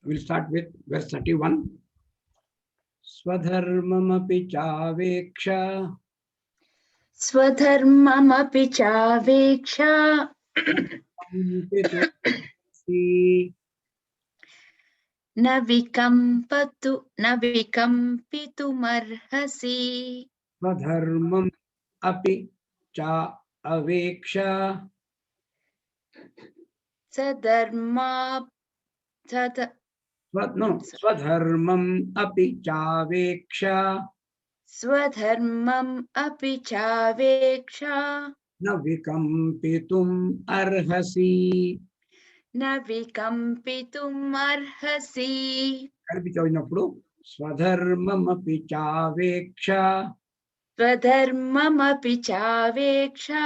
We'll start with verse 31. Swadharmamapi chaveksha. Swadharmamapi chaveksha. Na vikampitu marhasi. Swadharmam api cha aveksha. Sadharma Swadharmam api chaveksha. Swadharmam api chaveksha. Na vikampitum arhasi. Na vikampitum arhasi. కలిపి చదివినప్పుడు స్వధర్మమపి చావేక్ష Swadharmamapi chaveksha.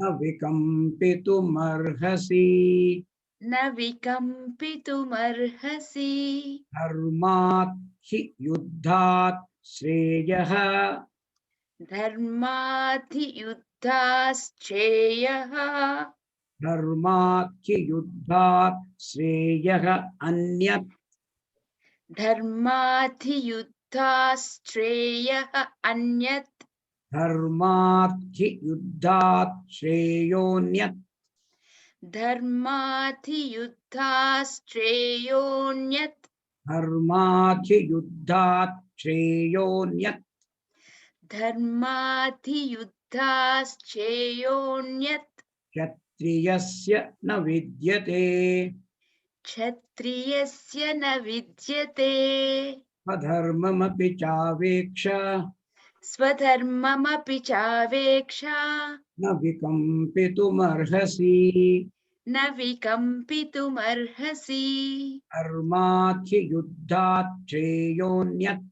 న వికంపితుమర్హసి Na vikampitum arhasi. ధర్మాత్ హి యుద్ధాత్ శ్రేయః Dharmathi yuddhascheyah. ధర్మాత్ హి యుద్ధాత్ శ్రేయః అన్యత్ Dharmathi yuddhascheyah anyat. ధర్మాత్ హి యుద్ధాత్ శ్రేయోన్యత్ Dharmathi yuddhascheyonyat. ధర్మాత్ హి యుద్ధాత్ శ్రేయోన్యత్ Dharmathi yuddhascheyonyat. క్షత్రియస్య న విద్యతే Kshatriyasya na vidyate. స్వధర్మమపి చావేక్ష Swadharmamapi chaveksha. న వికంపితుమర్హసి Na vikampitum arhasi. ధర్మాత్ హి యుద్ధాత్ శ్రేయోన్యత్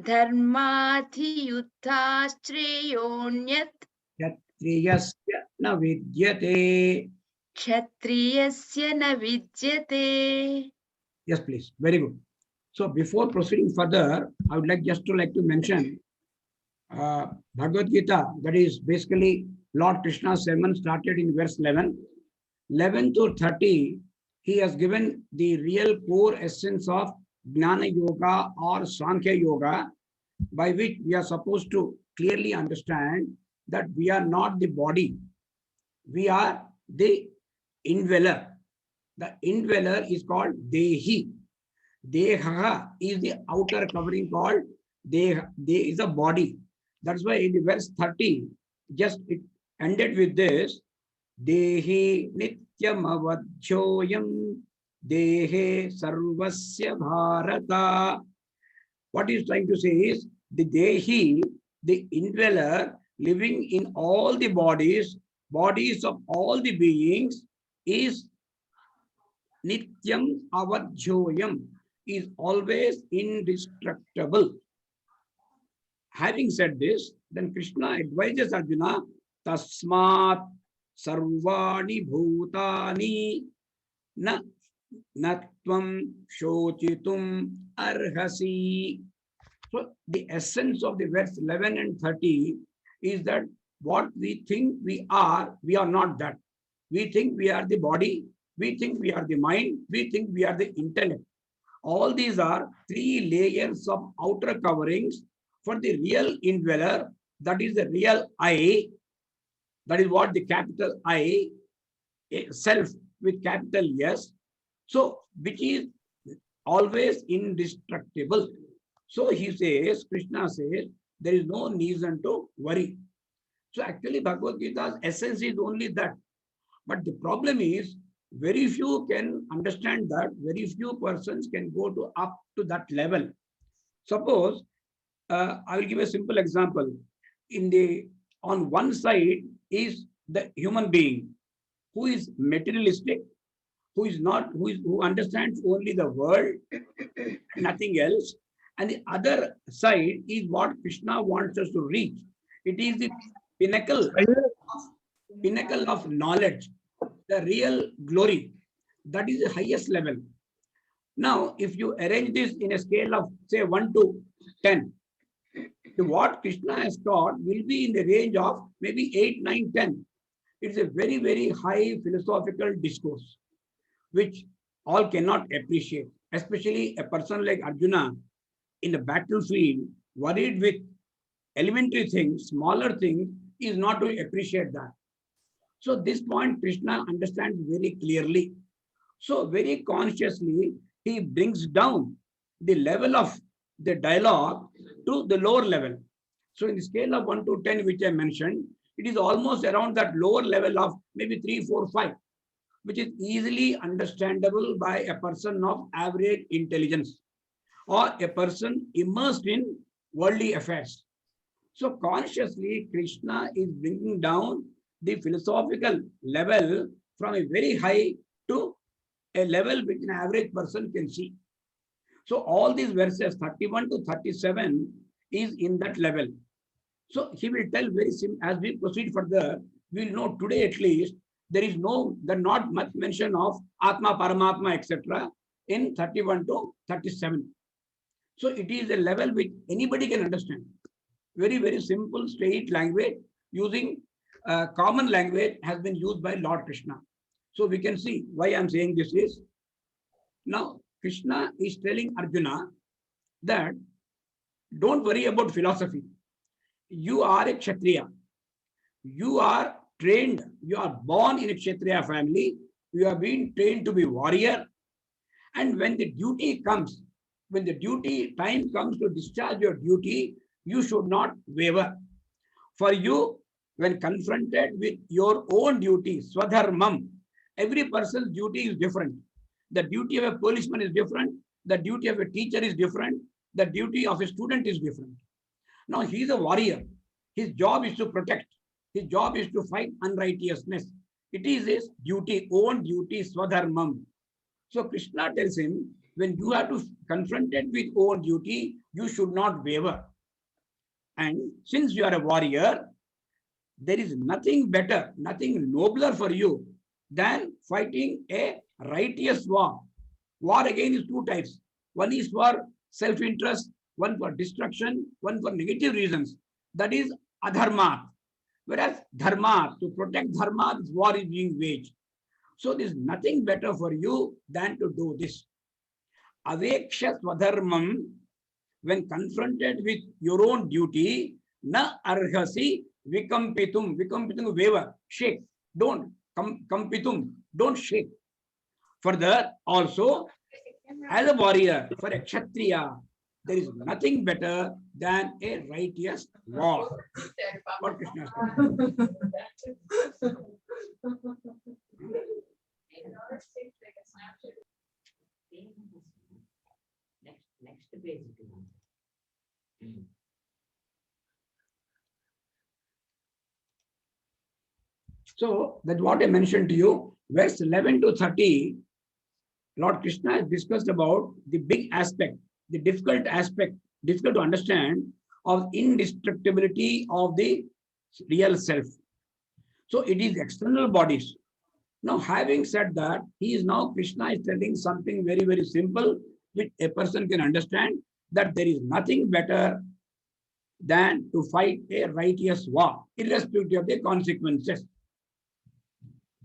Dharmathi yuddhascheyonyat. క్షత్రియస్య న విద్యతే. Kshatriyasya na vidyate. Yes, please. Very good. So before proceeding further, I would like to mention Bhagavad Gita, that is basically Lord Krishna's sermon started in verse 11. 11 to 30, he has given the real core essence of Jnana Yoga or Sankhya Yoga, by which we are supposed to clearly understand that we are not the body, we are the indweller. The indweller is called Dehi. Deha is the outer covering called Deha. Deha is a body. That's why in the verse 30, just it ended with this, Dehi nityam avadhyoyam Dehe sarvasya bharata. What he's trying to say is, the Dehi, the indweller, living in all the bodies of all the beings, is nityam avadhyoyam, is always indestructible. Having said this, then Krishna advises Arjuna, tasmat sarvani bhutani na natvam shochitum arhasi. So the essence of the verse 11 and 30 is that what we think we are not that. We think we are the body, we think we are the mind, we think we are the intellect. All these are three layers of outer coverings for the real indweller, that is the real I, that is what the capital I, self with capital S, so which is always indestructible. So he says, Krishna says, there is no reason to worry. So actually Bhagavad Gita's essence is only that. But the problem is, very few can understand that, very few persons can go to up to that level. Suppose, I will give a simple example. On one side is the human being who is materialistic, who understands only the world, nothing else. And the other side is what Krishna wants us to reach. It is the pinnacle of knowledge, the real glory. That is the highest level. Now, if you arrange this in a scale of, say, 1 to 10, what Krishna has taught will be in the range of maybe 8, 9, 10. It's a very, very high philosophical discourse, which all cannot appreciate, especially a person like Arjuna in the battlefield, worried with elementary things, smaller things, is not to appreciate that. So this point Krishna understands very clearly. So very consciously, he brings down the level of the dialogue to the lower level. So in the scale of 1 to 10, which I mentioned, it is almost around that lower level of maybe 3, 4, 5, which is easily understandable by a person of average intelligence or a person immersed in worldly affairs. So consciously, Krishna is bringing down the philosophical level from a very high to a level which an average person can see. So all these verses 31 to 37 is in that level. So he will tell very simple, as we proceed further, we will know today at least, there is not much mention of Atma, Paramatma, etc. in 31 to 37. So it is a level which anybody can understand. Very, very simple, straight language using common language has been used by Lord Krishna. So we can see why I'm saying this is, now Krishna is telling Arjuna that don't worry about philosophy. You are a Kshatriya. You are trained, you are born in a Kshatriya family. You have been trained to be warrior. And when the duty comes, when the duty time comes to discharge your duty, you should not waver. For you, when confronted with your own duty, swadharmam, every person's duty is different. The duty of a policeman is different. The duty of a teacher is different. The duty of a student is different. Now, he is a warrior. His job is to protect. His job is to fight unrighteousness. It is his duty, own duty, swadharmam. So Krishna tells him, when you are to confronted with own duty, you should not waver. And since you are a warrior, there is nothing better, nothing nobler for you than fighting a righteous war. War again is two types. One is for self-interest, one for destruction, one for negative reasons. That is adharma. Whereas dharma, to protect dharma, this war is being waged. So there is nothing better for you than to do this. Aveksha swadharmam, when confronted with your own duty, na arhasi vikampitum. Vikampitum, waver, shake. Don't kampitum, don't shake. Further, also, as a warrior, for a Kshatriya, there is nothing better than a righteous war. What Krishna said. Next page. So that's what I mentioned to you. Verse 11 to 30, Lord Krishna has discussed about the big aspect, the difficult aspect, difficult to understand, of indestructibility of the real self. So it is external bodies. Now, having said that, Krishna is telling something very, very simple, which a person can understand, that there is nothing better than to fight a righteous war, irrespective of the consequences.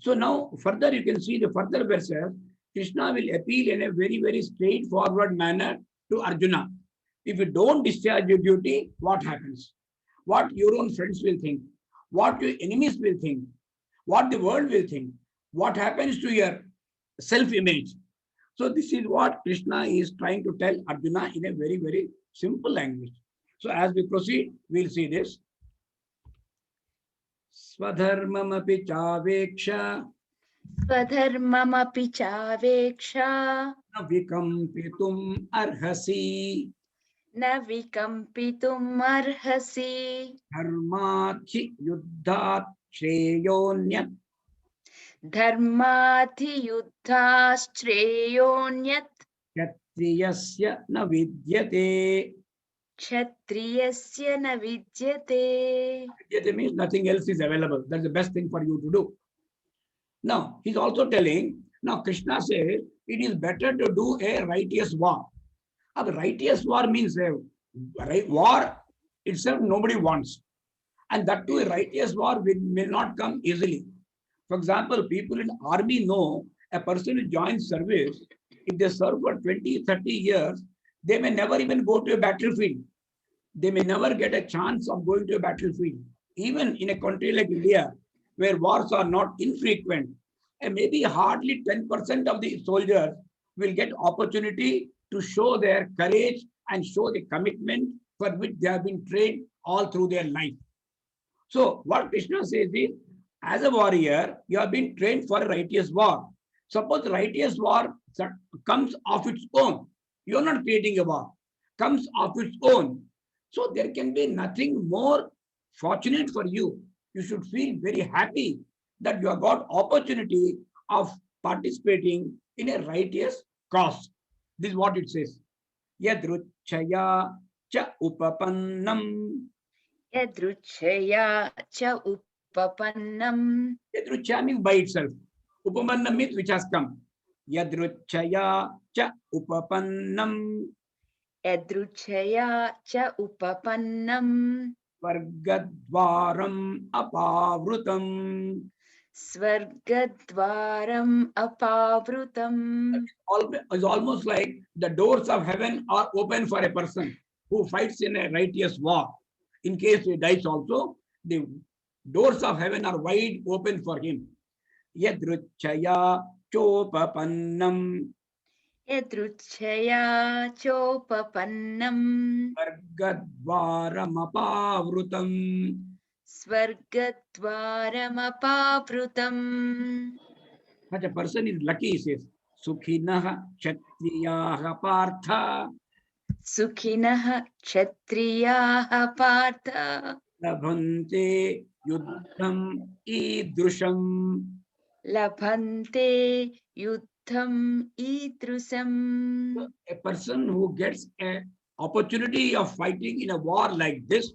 So now, further you can see the further verses, Krishna will appeal in a very, very straightforward manner to Arjuna. If you don't discharge your duty, what happens? What your own friends will think? What your enemies will think? What the world will think? What happens to your self-image? So this is what Krishna is trying to tell Arjuna in a very, very simple language. So as we proceed, we'll see this. Swadharmamapi chaveksha Swadharmamapi chaveksha vikampitum arhasi na vikampitum arhasi dharmathi yuddhat shreyonyat dharmathi yuddhas shreyonyat kshatriyasya na vidyate. Kshatriyasya na vidyate. Vidyate means nothing else is available. That's the best thing for you to do. Now, he's also telling, now Krishna says, it is better to do a righteous war. A righteous war means war itself nobody wants. And that too, a righteous war will not come easily. For example, people in army know a person who joins service, if they serve for 20, 30 years, they may never even go to a battlefield. They may never get a chance of going to a battlefield. Even in a country like India, where wars are not infrequent, and maybe hardly 10% of the soldiers will get opportunity to show their courage and show the commitment for which they have been trained all through their life. So what Krishna says is, as a warrior, you have been trained for a righteous war. Suppose righteous war comes of its own. You are not creating a war. Comes of its own. So there can be nothing more fortunate for you. You should feel very happy that you have got opportunity of participating in a righteous cause. This is what it says. Yadruchaya cha upapannam. Yadruchaya cha upapannam. Yadruchaya means by itself. Upapannam means which has come. Yadruchaya cha upapannam. Yadruchaya cha upapannam. Svargadvaram apavrutam. Svargadvaram apavrutam. It's almost like the doors of heaven are open for a person who fights in a righteous war. In case he dies also, the doors of heaven are wide open for him. Yadruchaya chopapannam. Yadruchaya chopapannam. Svargadvaram apavrutam. Svargadvaram apavrutam. Such a person is lucky, he says. Sukhinah kshatriyaha partha. Sukhinah kshatriyaha partha. Labhante yuddham idrusham. Labhante yuddham idrusam. A person who gets an opportunity of fighting in a war like this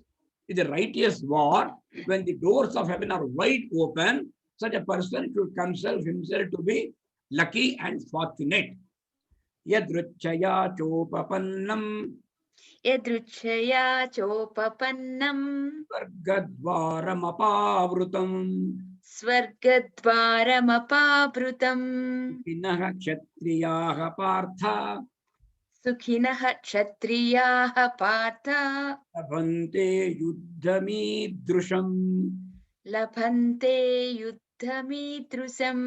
is a righteous war. When the doors of heaven are wide open, such a person should consider himself to be lucky and fortunate. Yadruchaya chopapannam. Yadruchaya chopapannam. Svargadvaram apavrutam. Svargadvaram apavrutam. Sukhinah kshatriyaha partha. Sukhinah kshatriyaha partha. Labhante yuddhamidrusham. Labhante yuddhamidrusam.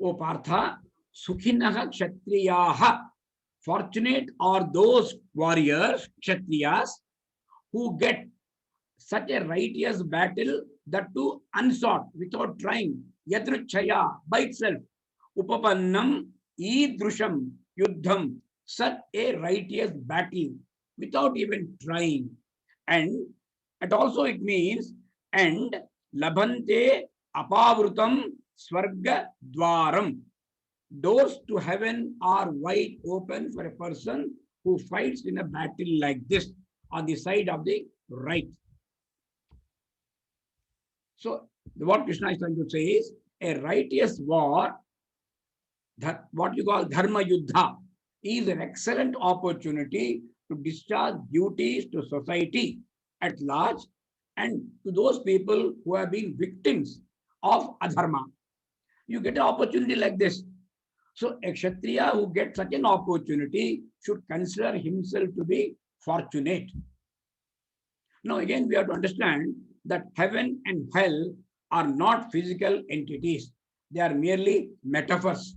O Partha, Sukhinah kshatriyaha. Fortunate are those warriors, kshatriyas, who get such a righteous battle, that too unsought, without trying. Yadruchaya, by itself. Upapannam, idrusham, yuddham. Such a righteous battle, without even trying. And also it means, and labhante apavrutam svarga dwaram. Doors to heaven are wide open for a person who fights in a battle like this on the side of the right. So what Krishna is trying to say is, a righteous war, that what you call dharma yuddha, is an excellent opportunity to discharge duties to society at large and to those people who have been victims of adharma. You get an opportunity like this. So a kshatriya who gets such an opportunity should consider himself to be fortunate. Now again, we have to understand that heaven and hell are not physical entities. They are merely metaphors.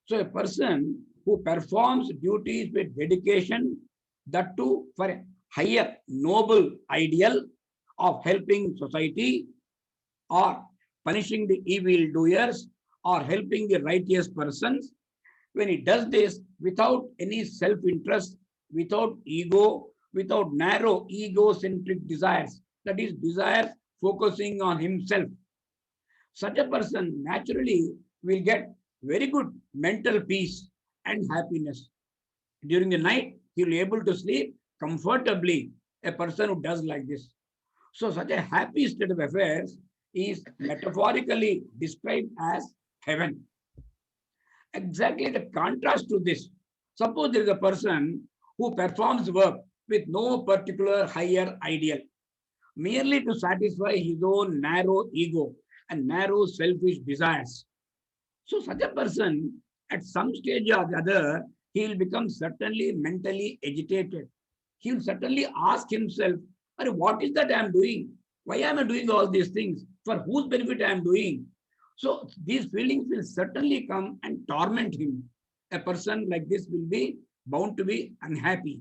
So a person who performs duties with dedication, that too for a higher noble ideal of helping society, or punishing the evildoers, or helping the righteous persons, when he does this without any self-interest, without ego, without narrow egocentric desires, that is, desires focusing on himself, such a person naturally will get very good mental peace and happiness. During the night, he will be able to sleep comfortably, a person who does like this. So such a happy state of affairs is metaphorically described as heaven. Exactly the contrast to this. Suppose there is a person who performs work with no particular higher ideal, merely to satisfy his own narrow ego and narrow selfish desires. So such a person, at some stage or the other, he will become certainly mentally agitated. He will certainly ask himself, "Arey, what is that I am doing? Why am I doing all these things? For whose benefit I am doing?" So these feelings will certainly come and torment him. A person like this will be bound to be unhappy.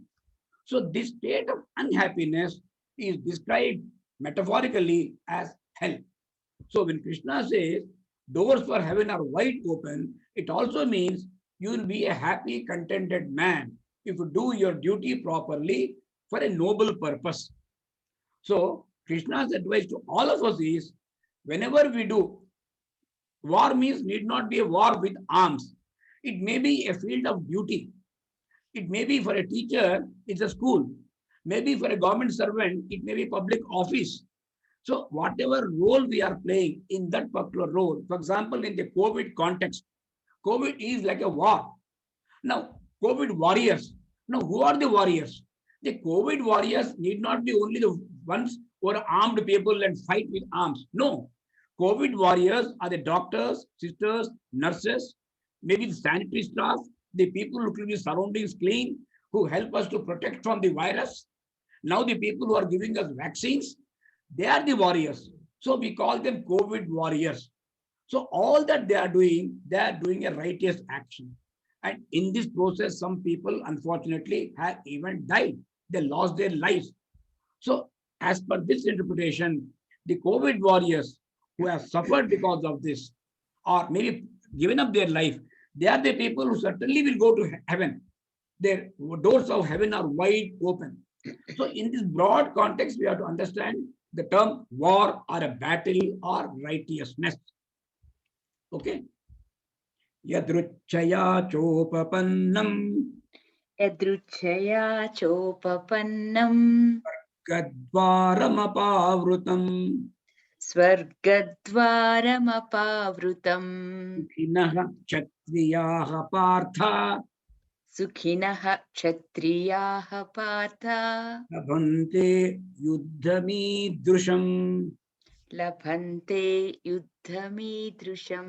So this state of unhappiness is described metaphorically as hell. So when Krishna says doors for heaven are wide open, it also means you will be a happy, contented man if you do your duty properly for a noble purpose. So Krishna's advice to all of us is whenever we do, war means need not be a war with arms. It may be a field of duty. It may be for a teacher, it's a school. Maybe for a government servant, it may be public office. So whatever role we are playing in that particular role, for example, in the COVID context, COVID is like a war. Now, COVID warriors. Now, who are the warriors? The COVID warriors need not be only the ones who are armed people and fight with arms. No. COVID warriors are the doctors, sisters, nurses, maybe the sanitary staff, the people who keep the surroundings clean, who help us to protect from the virus. Now, the people who are giving us vaccines, they are the warriors. So we call them COVID warriors. So all that they are doing a righteous action. And in this process, some people unfortunately have even died. They lost their lives. So as per this interpretation, the COVID warriors who have suffered because of this, or maybe given up their life, they are the people who certainly will go to heaven. Their doors of heaven are wide open. So in this broad context, we have to understand the term war or a battle or righteousness. Okay. Yadruchaya chopapannam Yadruchaya chopapannam gadvaramapavrutam Swargadvaramapavrutam Sukhinah kshatriyaha partha Sukhinaha kshatriyaha partha labhante yuddhamidrusham. Labhante yuddhamidrusham.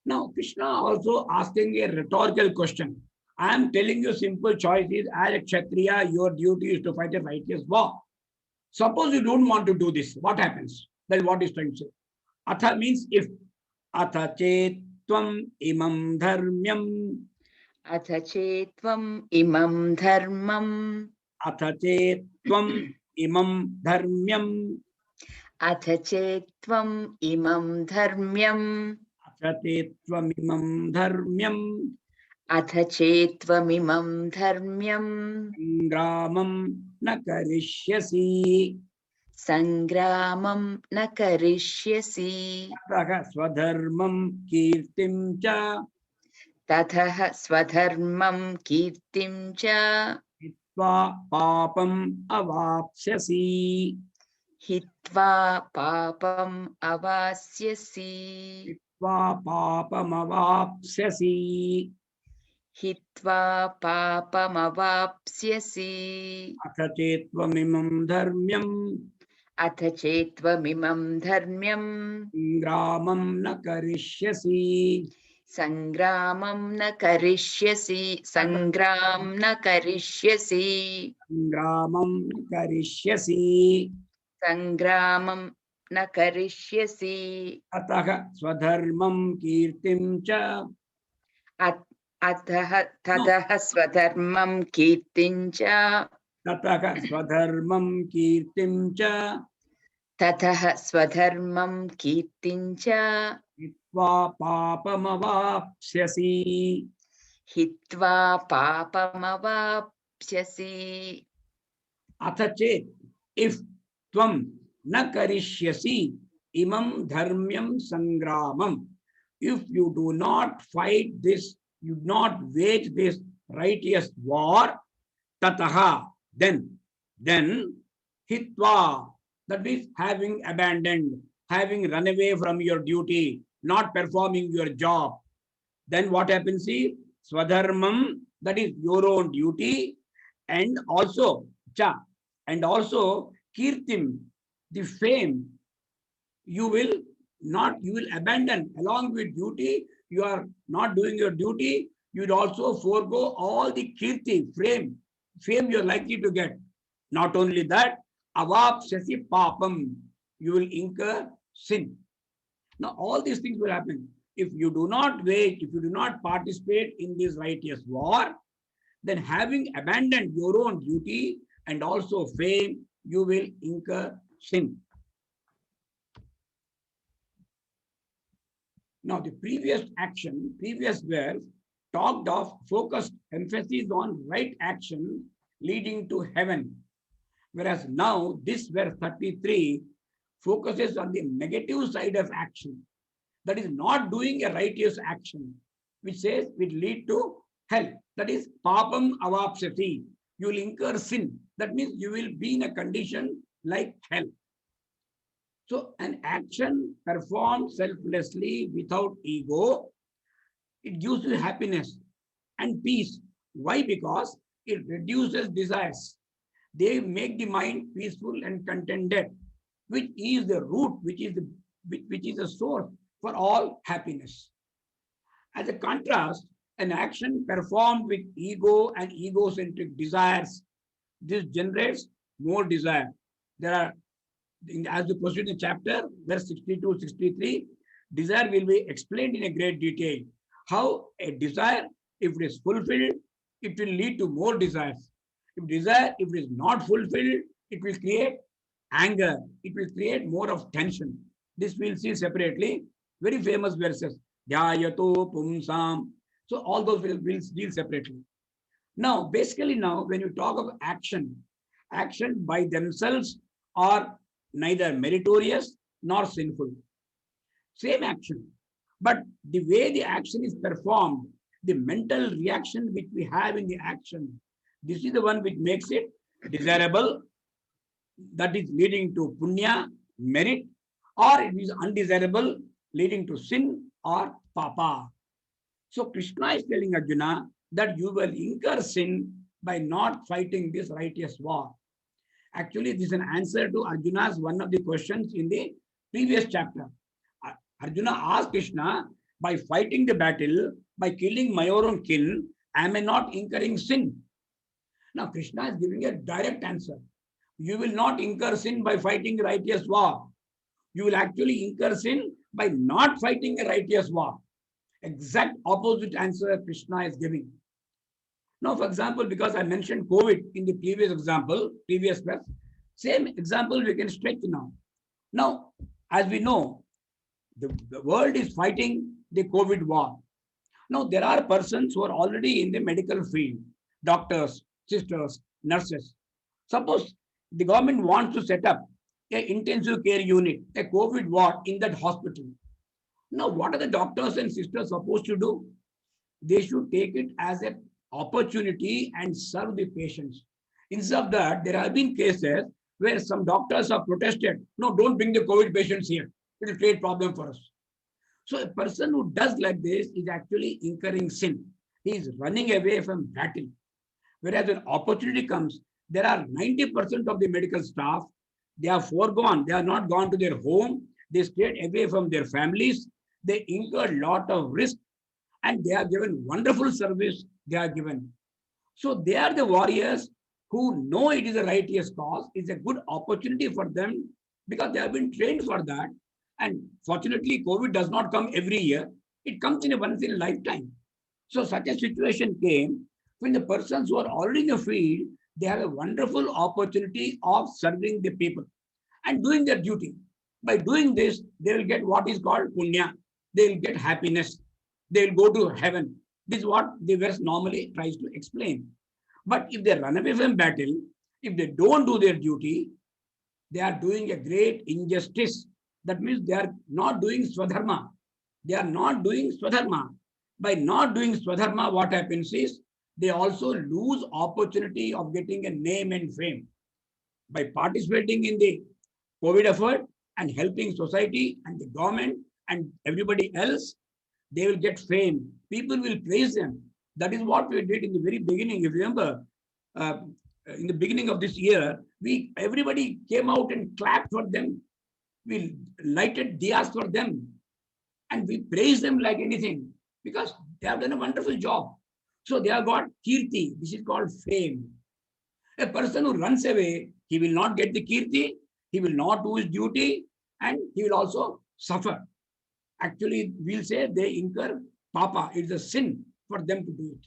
Now, Krishna also asking a rhetorical question. I am telling you simple choice is as a Kshatriya, your duty is to fight a righteous war. Suppose you don't want to do this, what happens? That's what he's trying to say. Atha means if. Atha chetvam imam dharmyam. Atha chetvam imam dharmam. Atha chetvam imam dharmyam. Atha chetvam imam dharmyam. Atha chetvam imam dharmyam. Atha chetvam dharmyam. Sangramam na karishyasi. Sangramam na karishyasi. Tatha swadharmam kirtim cha. Tatha swadharmam kirtim cha. Hitva papam avapsyasi. Hitva papam avasyasi. Hitva papam avapsyasi. Hitva papam avapsyasi. Atha chetvam dharmyam. Atha chetvam dharmyam. Gramam na karishyasi. Sangramam na karishyasi. Sangram na karishyasi. Gramam na karishyasi. Sangramam na karishyasi. Atha swadharmam kirtim cha. Atha tadaha swadharmam kirtincha. Tatha swadharmam kirtim cha. Tataha swadharmam kirtincha. Hitva papam avapsyasi. Hitva papam avapsyasi. Atha chet, if tvam na karishyasi imam dharmyam sangramam, if you do not fight this, you do not wage this righteous war, tataha, then hitva, that means having abandoned, having run away from your duty, not performing your job, then what happens? See, swadharmam, that is your own duty, and also cha, and also kirtim, the fame, you will not, you will abandon along with duty. You are not doing your duty. You would also forego all the kirti, fame you are likely to get. Not only that, avapsyasi papam, you will incur sin. Now, all these things will happen. If you do not wait, if you do not participate in this righteous war, then having abandoned your own duty and also fame, you will incur sin. Now, the previous verse talked of focused emphasis on right action leading to heaven. Whereas now, this verse 33 focuses on the negative side of action. That is not doing a righteous action, which says will lead to hell. That is papam avapsati. You will incur sin. That means you will be in a condition like hell. So an action performed selflessly without ego, it gives you happiness and peace. Why? Because it reduces desires. They make the mind peaceful and contented, which is the root, which is the source for all happiness. As a contrast, an action performed with ego and egocentric desires, this generates more desire. There are, as we proceed in the chapter, verse 62, 63, desire will be explained in a great detail. How a desire, if it is fulfilled, it will lead to more desires. If it is not fulfilled, it will create anger. It will create more of tension. This we'll see separately. Very famous verses. Dhyayato pumsam. So all those we'll deal separately. Now, basically now, when you talk of action by themselves are neither meritorious nor sinful. Same action. But the way the action is performed, the mental reaction which we have in the action, this is the one which makes it desirable, that is leading to punya, merit, or it is undesirable, leading to sin or papa. So Krishna is telling Arjuna that you will incur sin by not fighting this righteous war. Actually, this is an answer to Arjuna's one of the questions in the previous chapter. Arjuna asked Krishna, by fighting the battle, by killing my own kin, am I not incurring sin? Now Krishna is giving a direct answer. You will not incur sin by fighting a righteous war. You will actually incur sin by not fighting a righteous war. Exact opposite answer Krishna is giving. Now, for example, because I mentioned COVID in the previous verse, same example we can stretch now. Now, as we know, the world is fighting the COVID war. Now, there are persons who are already in the medical field, doctors, sisters, nurses. Suppose the government wants to set up an intensive care unit, a COVID ward in that hospital. Now, what are the doctors and sisters supposed to do? They should take it as an opportunity and serve the patients. Instead of that, there have been cases where some doctors have protested, no, don't bring the COVID patients here. It will create problem for us. So a person who does like this is actually incurring sin. He is running away from battle. Whereas when opportunity comes, there are 90% of the medical staff, they are foregone. They are not gone to their home. They stayed away from their families. They incurred a lot of risk and they are given wonderful service they are given. So they are the warriors who know it is a righteous cause. It's a good opportunity for them because they have been trained for that. And fortunately, COVID does not come every year. It comes in a once in a lifetime. So such a situation came when the persons who are already in the field, they have a wonderful opportunity of serving the people and doing their duty. By doing this, they will get what is called punya. They will get happiness. They will go to heaven. This is what the verse normally tries to explain. But if they run away from battle, if they don't do their duty, they are doing a great injustice. That means they are not doing swadharma. They are not doing swadharma. By not doing swadharma, what happens is they also lose opportunity of getting a name and fame. By participating in the COVID effort and helping society and the government and everybody else, they will get fame. People will praise them. That is what we did in the very beginning. If you remember, in the beginning of this year, everybody came out and clapped for them. We lighted diyas for them and we praise them like anything because they have done a wonderful job. So they have got kirti. This is called fame. A person who runs away, he will not get the kirti, he will not do his duty, and he will also suffer. Actually, we'll say they incur papa. It's a sin for them to do it.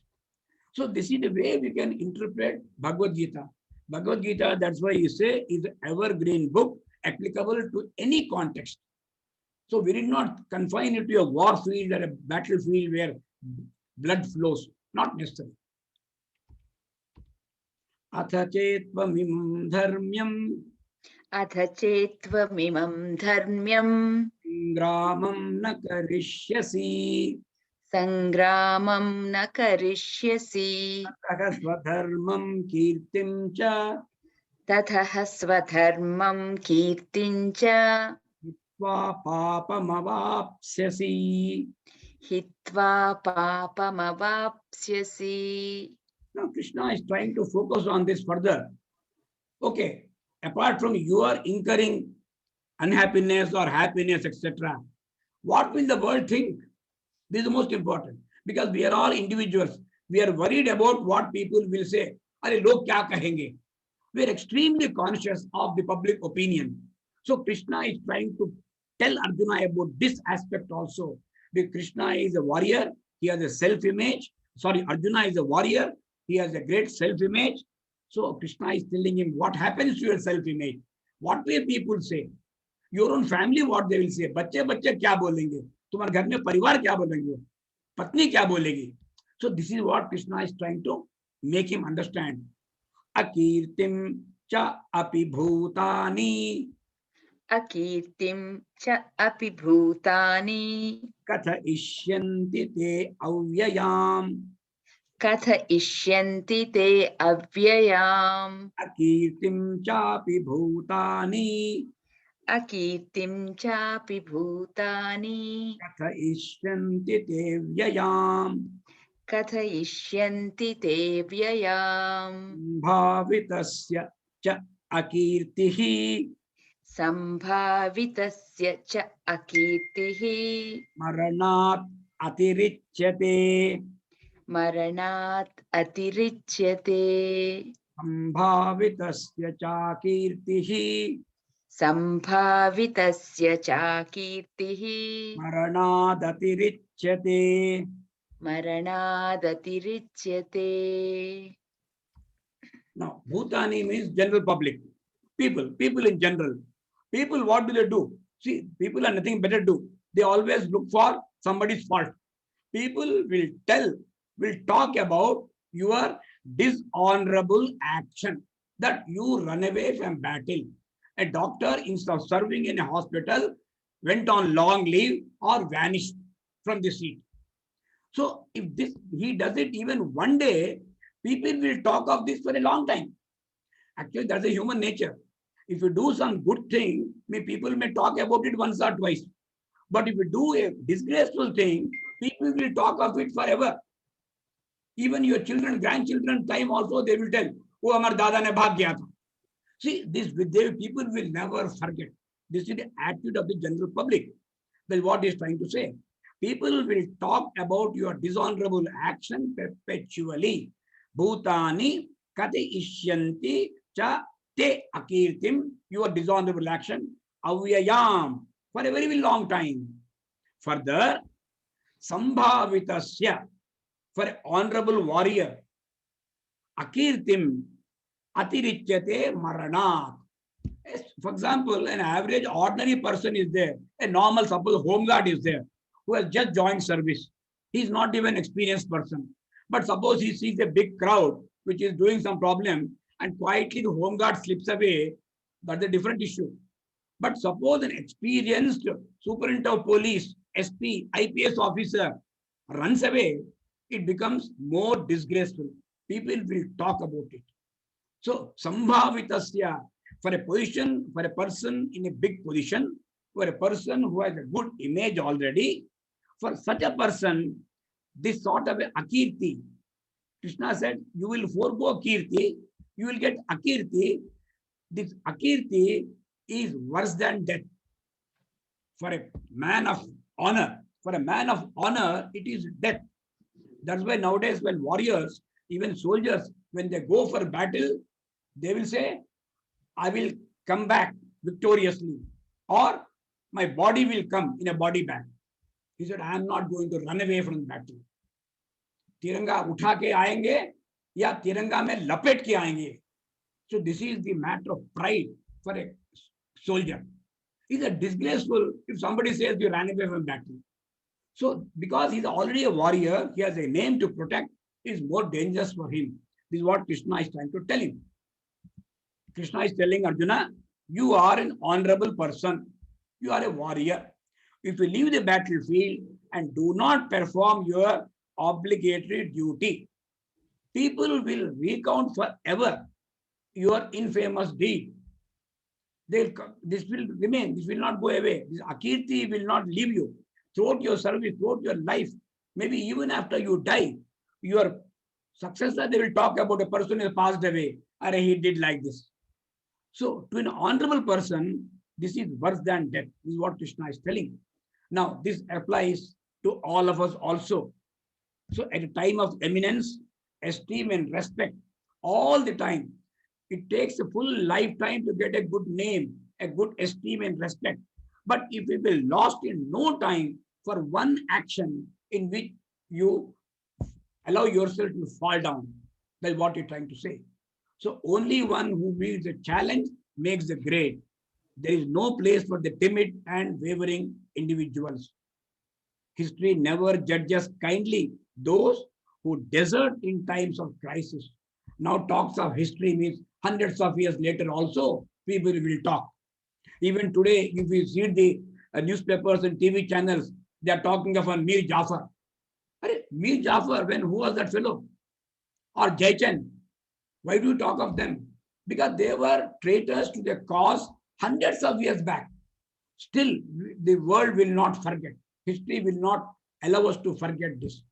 So this is the way we can interpret Bhagavad Gita. Bhagavad Gita, that's why you say, is an evergreen book applicable to any context. So we did not confine it to a war field or a battlefield where blood flows. Not necessary. अथ चेत्त्वमिमं धर्म्यं अथ चेत्त्वमिमं धर्म्यं ग्रामं न करिष्यसि सङ्ग्रामं न करिष्यसि ततः स्वधर्मं कीर्तिं च ततः स्वधर्मं कीर्तिं च हित्वा पापमवाप्स्यसि. हित्वा पापमवाप्स्यसि. Now Krishna is trying to focus on this further. Okay, apart from your incurring unhappiness or happiness, etc., what will the world think? This is the most important because we are all individuals. We are worried about what people will say. Arey, log kya kahenge? We are extremely conscious of the public opinion. So Krishna is trying to tell Arjuna about this aspect also. Because Krishna is a warrior. He has a self-image. Sorry, Arjuna is a warrior. He has a great self-image. So Krishna is telling him what happens to your self-image. What will people say? Your own family, what they will say. बच्चे बच्चे क्या बोलेंगे? तुम्हारे घर में परिवार क्या बोलेंगे? पत्नी क्या बोलेगी? So this is what Krishna is trying to make him understand. अकीर्तिम च अपि भूतानि अकीर्तिं च अपि भूतानि कथयिष्यन्ति ते अव्ययाम्. कथयिष्यन्ति ते अव्ययाम्. अकीर्तिं चापि भूतानि अकीर्तिं चापि भूतानि कथयिष्यन्ति ते व्ययाम्. कथयिष्यन्ति ते व्ययाम्. भावितस्य च अकीर्तिः सम्भावितस्य च अकीर्तिः मरणात् अतिरिच्यते. मरणात् अतिरिच्यते. सम्भावितस्य चाकीर्तिः सम्भावितस्य च कीर्तिः मरणादतिरिच्यते. मरणादतिरिच्यते. Now, Bhutani means general public. People in general. People, what do? See, people are nothing better to do. They always look for somebody's fault. People will talk about your dishonorable action, that you run away from battle. A doctor, instead of serving in a hospital, went on long leave or vanished from the seat. So if he does it even one day, people will talk of this for a long time. Actually, that's a human nature. If you do some good thing, people may talk about it once or twice. But if you do a disgraceful thing, people will talk of it forever. Even your children, grandchildren, time also they will tell, "Oh, amar dada ne bhag gaya tha." See, people will never forget. This is the attitude of the general public. Well, what is trying to say? People will talk about your dishonorable action perpetually. Bhutani kati ishyanti cha te akirtim, your dishonorable action, avyayam, for a very, very long time. Further, sambhavitasya, for an honorable warrior, akirtim atirichyate maranat. For example, an average ordinary person is there, a normal, suppose home guard is there, who has just joined service. He is not even an experienced person. But suppose he sees a big crowd which is doing some problem and quietly the home guard slips away, that's a different issue. But suppose an experienced superintendent of police, SP, IPS officer runs away, it becomes more disgraceful. People will talk about it. So, sambhavitasya, for a position, for a person in a big position, for a person who has a good image already, for such a person, this sort of a akirti, Krishna said, you will forego kirti, you will get akirti. This akirti is worse than death. For a man of honor, it is death. That's why nowadays when warriors, even soldiers, when they go for battle, they will say, I will come back victoriously, or my body will come in a body bag. He said, I am not going to run away from battle. तिरंगा उठा के आएंगे या तिरंगा में लपेट के आएंगे. So this is the matter of pride for a soldier. It's a disgraceful if somebody says you ran away from battle. So because he's already a warrior, he has a name to protect, it's more dangerous for him. This is what Krishna is trying to tell him. Krishna is telling Arjuna, you are an honorable person. You are a warrior. If you leave the battlefield and do not perform your obligatory duty, people will recount forever your infamous deed. This will remain. This will not go away. This akirti will not leave you. Throughout your service, throughout your life, maybe even after you die, your successor, they will talk about a person who passed away. Or he did like this. So, to an honorable person, this is worse than death. This is what Krishna is telling. Now, this applies to all of us also. So, at a time of eminence, esteem, and respect, all the time, it takes a full lifetime to get a good name, a good esteem and respect. But if we will lost in no time for one action in which you allow yourself to fall down, that's what you're trying to say. So only one who meets a challenge makes the grade. There is no place for the timid and wavering individuals. History never judges kindly those who desert in times of crisis. Now talks of history means hundreds of years later also people will talk. Even today, if you see the newspapers and TV channels, they are talking of Mir Jafar. Mir Jafar, who was that fellow? Or Jaichand? Why do you talk of them? Because they were traitors to their cause hundreds of years back. Still, the world will not forget. History will not allow us to forget this.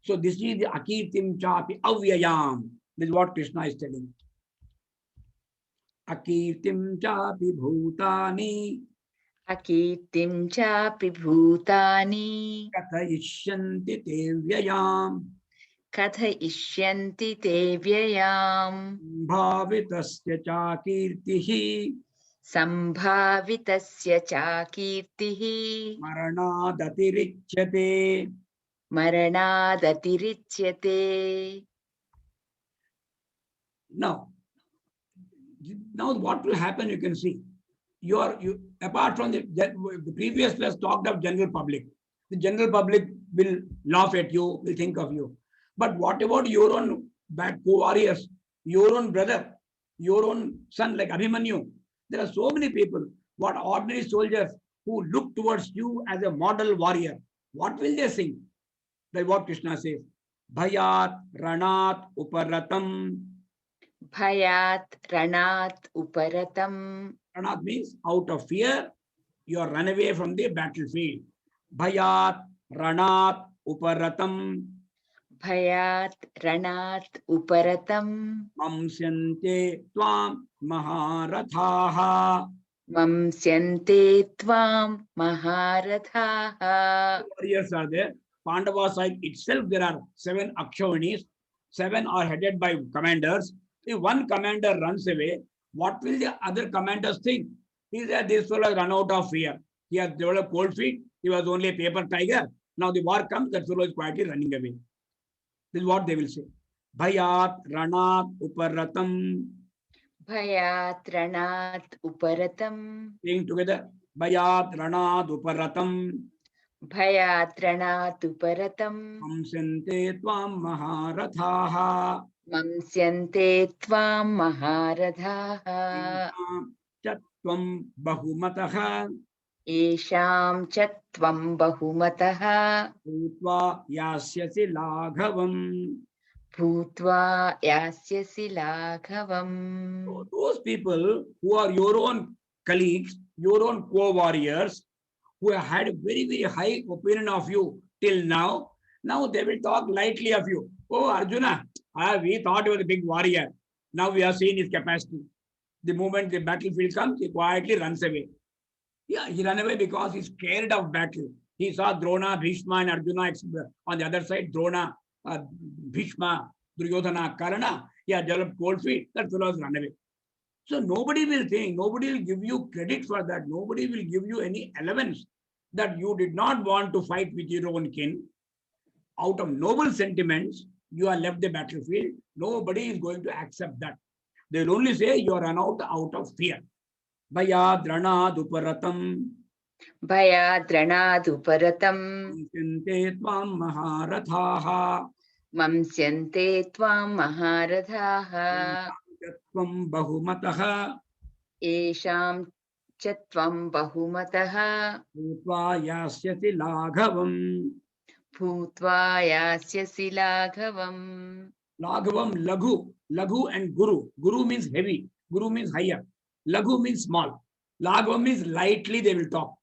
So this is the akirtim chapi avyayam. This is what Krishna is telling. Akirtim chapi bhutani. Akirtim chapi bhutani. Kathayishyanti te vyayam. Kathayishyanti te vyayam. Bhavitasya cha kirtihi. Sambhavitasya cha kirtihi. Maranadatirichyate. Maranadatirichyate. Now what will happen, you can see. Apart from the previous class talked of general public. The general public will laugh at you, will think of you. But what about your own bad co-warriors, your own brother, your own son like Abhimanyu? There are so many people, what ordinary soldiers who look towards you as a model warrior. What will they sing? That's what Krishna says. Bhayat ranat uparatam. Bhayat ranat uparatam. Ranat means out of fear, you are run away from the battlefield. Bhayat ranat uparatam. Bhayat ranat uparatam. Mamsyante tvam maharathaha. Mamsyante tvam maharathaha. Warriors are there. Pandava side itself, there are 7 Akshavanis. 7 are headed by commanders. If one commander runs away, what will the other commanders think? He said, this fellow run out of fear. He has developed cold feet. He was only a paper tiger. Now the war comes, that fellow is quietly running away. This is what they will say. Bhayat ranat uparatam. Bhayat ranat uparatam. Saying together. Bhayat ranat uparatam. Bhayat ranat uparatam. Mamsyante tvam maharathaha. Mamsyante tvam maharathaha. Chatvam bahumataha. Esham chatvam bahumataha. Bhutva yasyasi laghavam. Bhutva yasyasi laghavam. So those people who are your own colleagues, your own co-warriors, who have had a very, very high opinion of you till now they will talk lightly of you. Oh, Arjuna, we thought you were a big warrior. Now we have seen his capacity. The moment the battlefield comes, he quietly runs away. Yeah, he ran away because he's scared of battle. He saw Drona, Bhishma, and Arjuna. On the other side, Drona, Bhishma, Duryodhana, Karna. He had developed cold feet. That fellow has run away. So nobody will think, nobody will give you credit for that. Nobody will give you any allowance that you did not want to fight with your own kin. Out of noble sentiments, you are left the battlefield. Nobody is going to accept that. They will only say you are run out of fear. Bhayadranaduparatam भयाद्रणादुपरतम् Sinte tvam maharathaha मंस्यन्ते त्वां महारथाः tvam bahumataha येषां च त्वं बहुमतः bhutva yasyati laghavam. भूत्वा यास्यसि लाघवम्. Laghavam, Laghu, Laghu and Guru. Guru means heavy, Guru means higher, Laghu means small. Laghavam means lightly they will talk.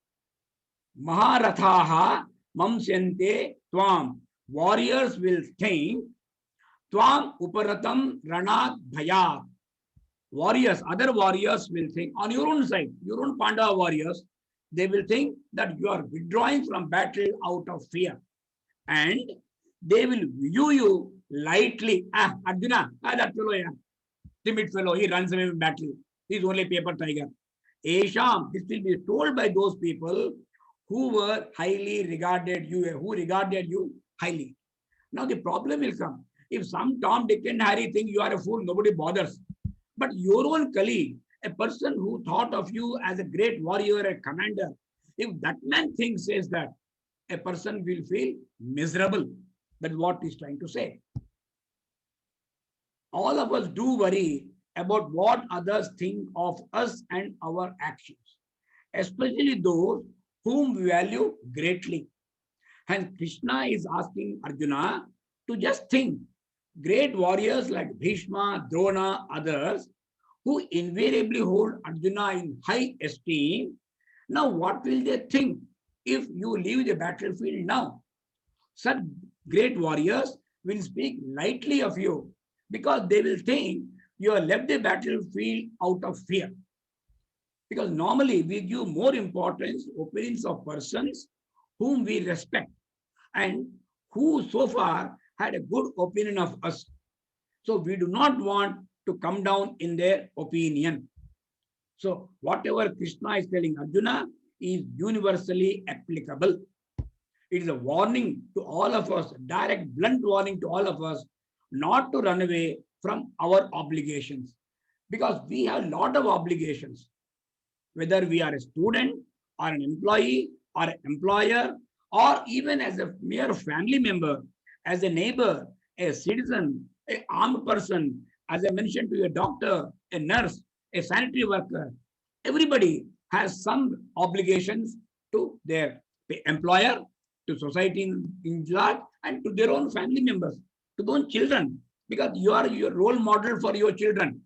Maharathaha mamsyante tvam. Warriors will think tvam uparatam ranat bhayat. Warriors, other warriors will think on your own side, your own Pandava warriors, they will think that you are withdrawing from battle out of fear. And they will view you lightly. Arjuna, that fellow, yeah, timid fellow, he runs away from battle. He's only paper tiger. Esham, this will be told by those people who were highly regarded you, who regarded you highly. Now the problem will come. If some Tom, Dick, and Harry think you are a fool, nobody bothers. But your own colleague, a person who thought of you as a great warrior, a commander, if that man thinks, says that, a person will feel miserable. That's what he's trying to say. All of us do worry about what others think of us and our actions, especially those whom we value greatly. And Krishna is asking Arjuna to just think. Great warriors like Bhishma, Drona, others, who invariably hold Arjuna in high esteem, now what will they think if you leave the battlefield now? Such great warriors will speak lightly of you because they will think you have left the battlefield out of fear. Because normally we give more importance to opinions of persons whom we respect and who so far had a good opinion of us. So we do not want to come down in their opinion. So whatever Krishna is telling Arjuna is universally applicable. It is a warning to all of us, direct, blunt warning to all of us, not to run away from our obligations. Because we have a lot of obligations. Whether we are a student or an employee or an employer, or even as a mere family member, as a neighbor, a citizen, an armed person, as I mentioned to you, a doctor, a nurse, a sanitary worker, everybody has some obligations to their employer, to society in large, and to their own family members, to their own children, because you are your role model for your children.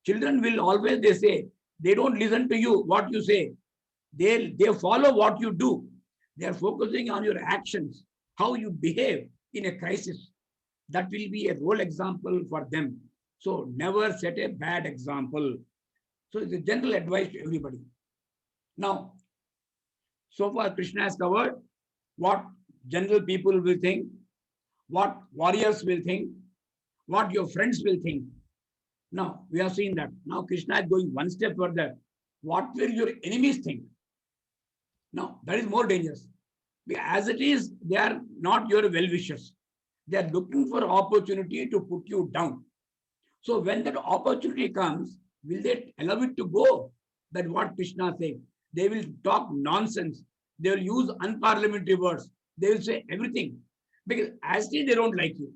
Children will always, they say, they don't listen to you, what you say. They follow what you do. They are focusing on your actions, how you behave in a crisis. That will be a role example for them. So never set a bad example. So it's a general advice to everybody. Now, so far Krishna has covered what general people will think, what warriors will think, what your friends will think. Now, we have seen that. Now Krishna is going one step further. What will your enemies think? Now, that is more dangerous. As it is, they are not your well-wishers. They are looking for opportunity to put you down. So when that opportunity comes, will they allow it to go? That's what Krishna said. They will talk nonsense. They will use unparliamentary words. They will say everything. Because as they don't like you.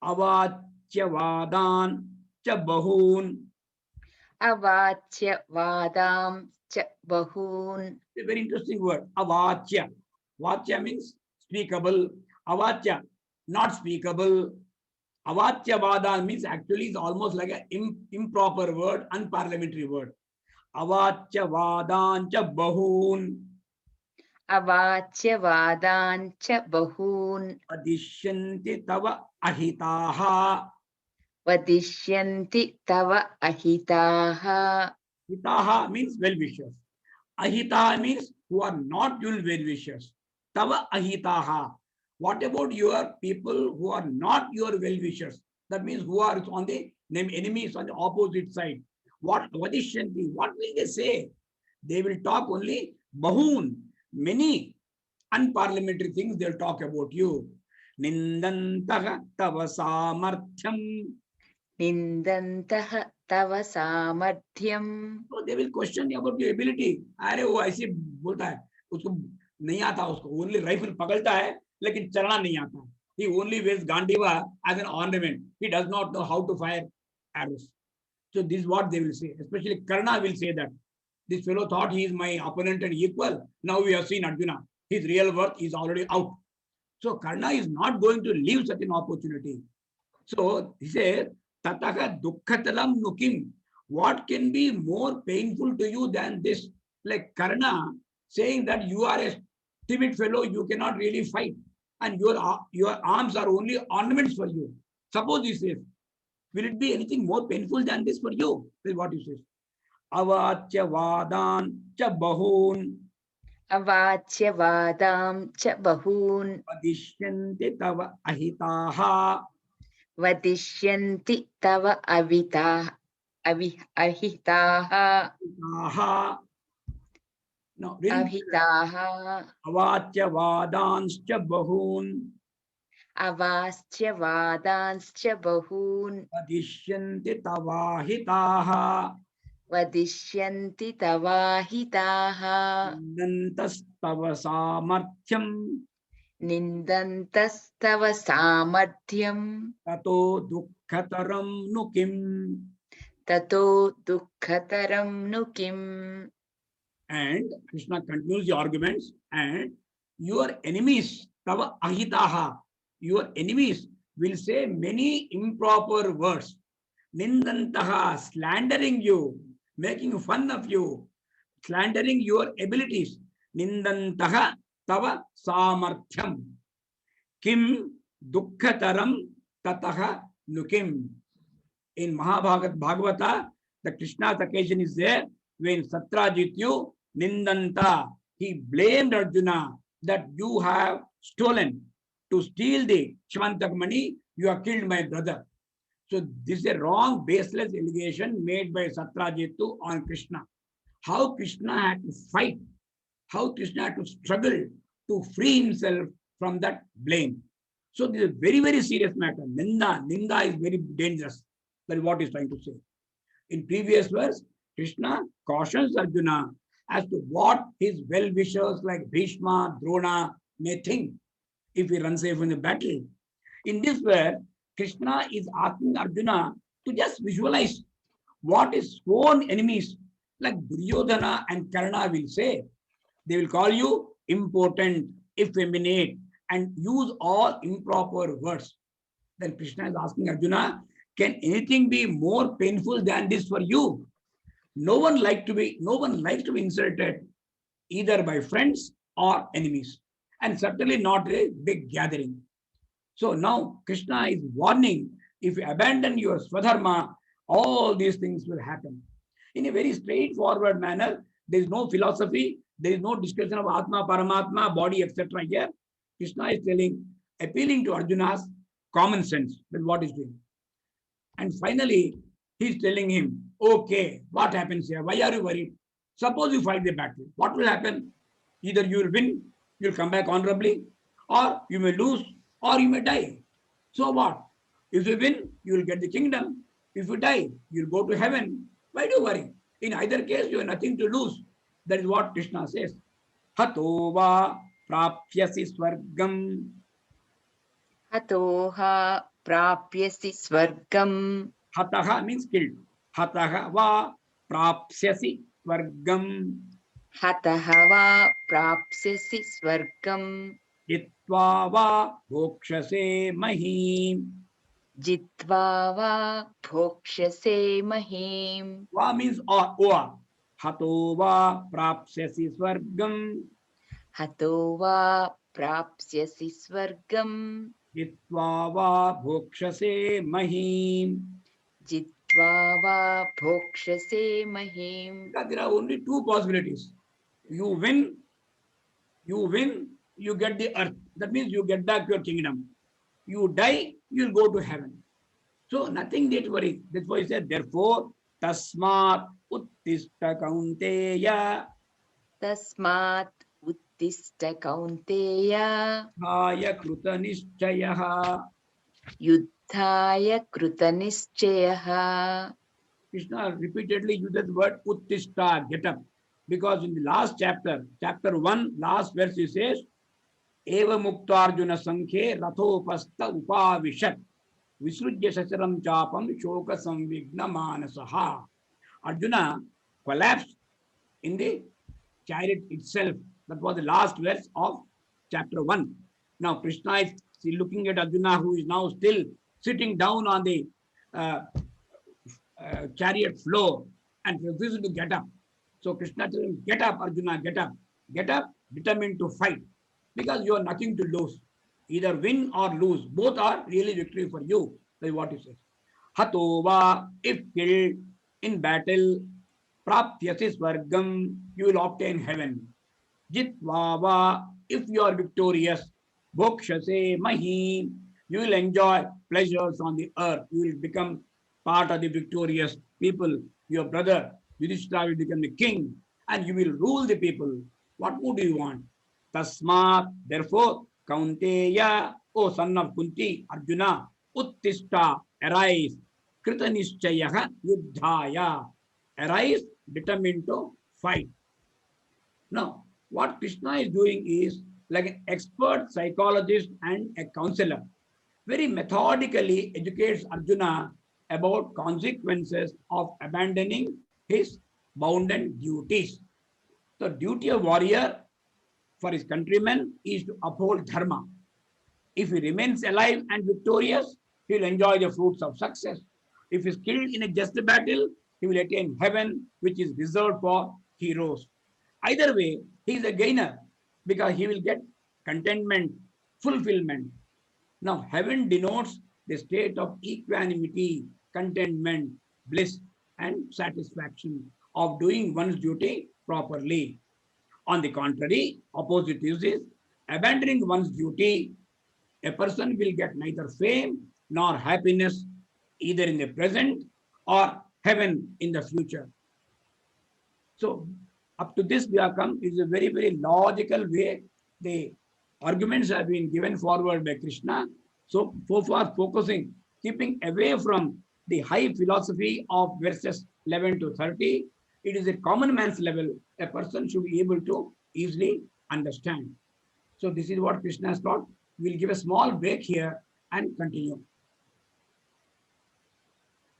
Avachya cha bahun. Avachya vadam cha bahun. A very interesting word. Avachya. Vachya means speakable. Avachya, not speakable. Avachya vada means actually it's almost like an improper word, unparliamentary word. Avachya vadancha bahun. Avachya vadancha bahun. Adishyanti tava ahitaha. Vadishyanti tava ahitaha. Hitaha means well-wishers. Ahita means who are not your well-wishers. Tava ahitaha. What about your people who are not your well-wishers? That means who are on the name enemies on the opposite side. What vadishyanti? What will they say? They will talk only bahun, many unparliamentary things they'll talk about you. Nindantaha tava samarthyam. Nindantah tava samadhyam. So they will question you about your ability. अरे वो ऐसे बोलता है, उसको नहीं आता, उसको only rifle पकड़ता है लेकिन चलना नहीं आता. He only wears gandiva as an ornament. He does not know how to fire arrows. So this is what they will say. Especially Karna will say that this fellow thought he is my opponent and equal. Now we have seen Arjuna. His real worth is already out. So Karna is not going to leave such an opportunity. So he says, Tataka dukkatalam nukim. What can be more painful to you than this? Like Karna saying that you are a timid fellow, you cannot really fight, and your arms are only ornaments for you. Suppose he says, will it be anything more painful than this for you? This is what he says. Avachya vadan cha bahun Avachya vadam cha bahun. vadishyanti tava ahitaha. Vadishyanti tava ahitaha. Now, Ahitaha. avachya vadanscha bahun Avascha vadanscha bahun. vadishyanti tavahitaha. Vadishyanti tavahitaha. Nantastava samarthyam Nindantastava samadhyam. tato dukkhataram nukim. Tato dukkhataram nukim. And Krishna continues the arguments. And your enemies, tava ahitaha, your enemies will say many improper words. Nindantaha, slandering you, making fun of you, slandering your abilities. Nindantaha tava samarthyam. Kim dukkhataram tataha nukim. In Bhagavata, the Krishna's occasion is there when Satrajityu Nindanta, he blamed Arjuna that you have stolen. To steal the Shivantak money, you have killed my brother. So this is a wrong, baseless allegation made by Satrajityu on Krishna. How Krishna had to fight, how Krishna had to struggle to free himself from that blame. So this is a very, very serious matter. Ninda is very dangerous. That is what he's trying to say. In previous verse, Krishna cautions Arjuna as to what his well-wishers like Bhishma, Drona may think if he runs away from the battle. In this verse, Krishna is asking Arjuna to just visualize what his own enemies like Duryodhana and Karna will say. They will call you impotent, effeminate, and use all improper words. Then Krishna is asking Arjuna, can anything be more painful than this for you? No one likes to be insulted either by friends or enemies, and certainly not a big gathering. So now Krishna is warning, if you abandon your Swadharma, all these things will happen. In a very straightforward manner, there is no philosophy, there is no discussion of Atma, Paramatma, body, etc. here. Krishna is appealing to Arjuna's common sense. That's what he's doing. And finally, he's telling him, okay, what happens here? Why are you worried? Suppose you fight the battle. What will happen? Either you will win, you'll come back honorably, or you may lose, or you may die. So what? If you win, you will get the kingdom. If you die, you'll go to heaven. Why do you worry? In either case, you have nothing to lose. That is what Krishna says. Hato va prapyasi swargam. Hatoha prapyasi swargam. Hataha means killed. Hataha va prapsyasi swargam. Hataha va prapsyasi swargam. Jitva va bhokshase mahim. Jitva va bhokshase mahim. Va means or. Hato va prapsyasi swargam. Hato va prapsyasi swargam. Jitva va bhokshase mahim. Jitva va bhokshase mahim. There are only two possibilities. You win, you get the earth. That means you get back your kingdom. You die, you'll go to heaven. So nothing need to worry. That's why he said, therefore, tasmat uttishta kaunteya Tasmat uttishta kaunteya dhaya kruta nishchayaha. yuddhaya krutanischayah. Krishna repeatedly uses the word uttishta, get up. Because in the last chapter, chapter 1, last verse, he says, Eva muktarjuna sankhe rathopasta upavishat visrujya sacharam chapam shoka samvigna manasaha. Arjuna collapsed in the chariot itself. That was the last verse of chapter 1. Now Krishna is looking at Arjuna, who is now still sitting down on the uh, chariot floor and refuses to get up. So Krishna tells him, get up, Arjuna, get up, determined to fight. Because you have nothing to lose. Either win or lose. Both are really victory for you. That is what he says. Hatova, if killed in battle, praptyasi swargam, you will obtain heaven. Jitvava, if you are victorious, bhokshase mahi, you will enjoy pleasures on the earth. You will become part of the victorious people. Your brother Yudhishthira will become the king, and you will rule the people. What more do you want? Tasmat, therefore, Kaunteya, O son of Kunti, Arjuna, Uttishta, arise, Kritanishchayaha Yuddhaya, arise, determined to fight. Now, what Krishna is doing is like an expert psychologist and a counselor, very methodically educates Arjuna about consequences of abandoning his bounden duties. The duty of warrior for his countrymen is to uphold dharma. If he remains alive and victorious, he will enjoy the fruits of success. If he is killed in a just battle, he will attain heaven, which is reserved for heroes. Either way, he is a gainer because he will get contentment, fulfillment. Now, heaven denotes the state of equanimity, contentment, bliss, and satisfaction of doing one's duty properly. On the contrary, opposite is abandoning one's duty. A person will get neither fame nor happiness, either in the present or heaven in the future. So, up to this we have come is a very, very logical way. The arguments have been given forward by Krishna. So far focusing, keeping away from the high philosophy of verses 11 to 30, it is a common man's level. A person should be able to easily understand. So this is what Krishna has taught. We'll give a small break here and continue.